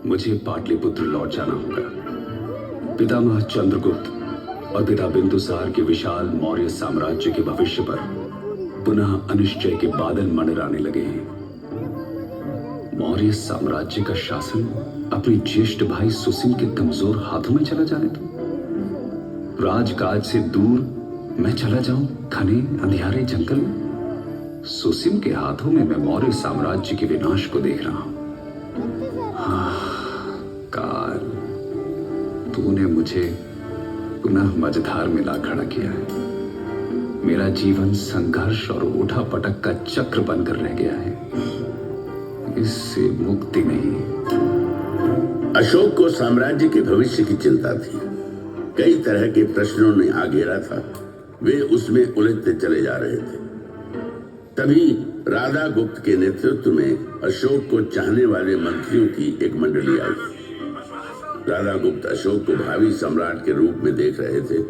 मुझे पाटलिपुत्र लौट जाना होगा। पितामह चंद्रगुप्त और पिता बिंदुसार के विशाल मौर्य साम्राज्य के भविष्य पर पुनः अनिश्चय के बादल मंडराने लगे हैं। मौर्य साम्राज्य का शासन अपने ज्येष्ठ भाई सुसिम के कमजोर हाथों में चला जाने दो। राजकाज से दूर मैं चला जाऊं घने अंधियारे जंगल में। सुसिम के हाथों में मैं मौर्य साम्राज्य के विनाश को देख रहा हूं। काल, तूने मुझे पुनः मझधार में ला खड़ा किया है। मेरा जीवन संघर्ष और उठा पटक का चक्र बनकर रह गया है। इससे मुक्ति नहीं। अशोक को साम्राज्य के भविष्य की चिंता थी। कई तरह के प्रश्नों ने आघेरा था। वे उसमें उलझते चले जा रहे थे। तभी राधा गुप्त के नेतृत्व में अशोक को चाहने वाले मंत्रियों की एक मंडली आई। राधा गुप्त अशोक को भावी सम्राट के रूप में देख रहे थे।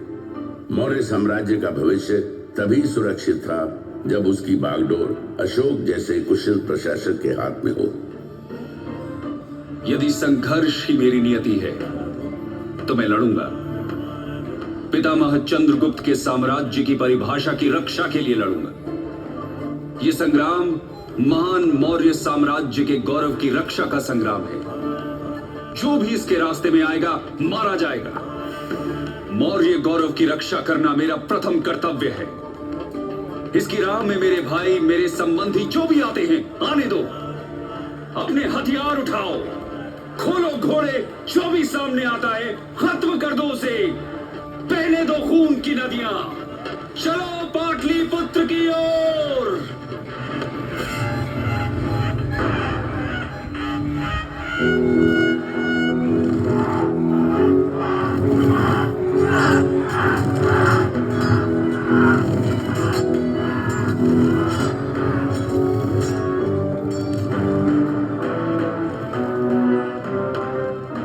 मौर्य साम्राज्य का भविष्य तभी सुरक्षित था जब उसकी बागडोर अशोक जैसे कुशल प्रशासक के हाथ में हो। यदि संघर्ष ही मेरी नियति है तो मैं लड़ूंगा। पितामह चंद्रगुप्त के साम्राज्य की परिभाषा की रक्षा के लिए लड़ूंगा। यह संग्राम महान मौर्य साम्राज्य के गौरव की रक्षा का संग्राम है। जो भी इसके रास्ते में आएगा मारा जाएगा। मौर्य गौरव की रक्षा करना मेरा प्रथम कर्तव्य है। इसकी राह में मेरे भाई, मेरे संबंधी जो भी आते हैं आने दो। अपने हथियार उठाओ, खोलो घोड़े। जो भी सामने आता है खत्म कर दो उसे। बहने दो खून की नदियां। चलो पाटलिपुत्र की ओर।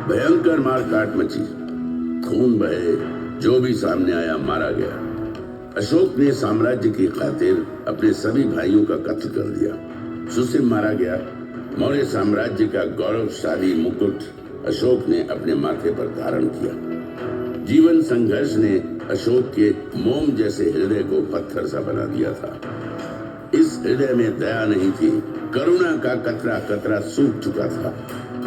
भयंकर मारकाट मची। खून बहे। जो भी सामने आया मारा गया। अशोक ने साम्राज्य की खातिर अपने सभी भाइयों का कत्ल कर दिया। सुसिम मारा गया। मौर्य साम्राज्य का गौरवशाली मुकुट अशोक ने अपने माथे पर धारण किया। जीवन संघर्ष ने अशोक के मोम जैसे हृदय को पत्थर सा बना दिया था। इस हृदय में दया नहीं थी। करुणा का कतरा कतरा सूख चुका था।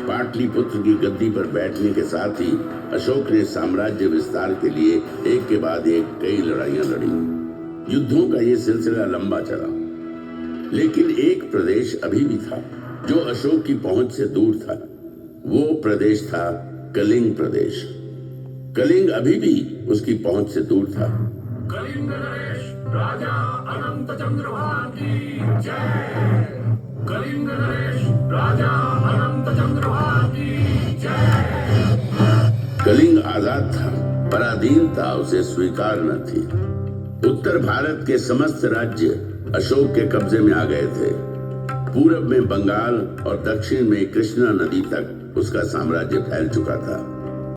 पाटलिपुत्र की गद्दी पर बैठने के साथ ही अशोक ने साम्राज्य विस्तार के लिए एक के बाद एक कई लड़ाइयां लड़ी। युद्धों का ये सिलसिला लंबा चला। लेकिन एक प्रदेश अभी भी था जो अशोक की पहुंच से दूर था। वो प्रदेश था कलिंग प्रदेश। कलिंग अभी भी उसकी पहुंच से दूर था। कलिंग नरेश राजा अनंत चंद्रभान की जय। कलिंग नरेश राजा अनंत चंद्रभान की जय। कलिंग आजाद था, पराधीनता उसे स्वीकार न थी। उत्तर भारत के समस्त राज्य अशोक के कब्जे में आ गए थे। पूरब में बंगाल और दक्षिण में कृष्णा नदी तक उसका साम्राज्य फैल चुका था।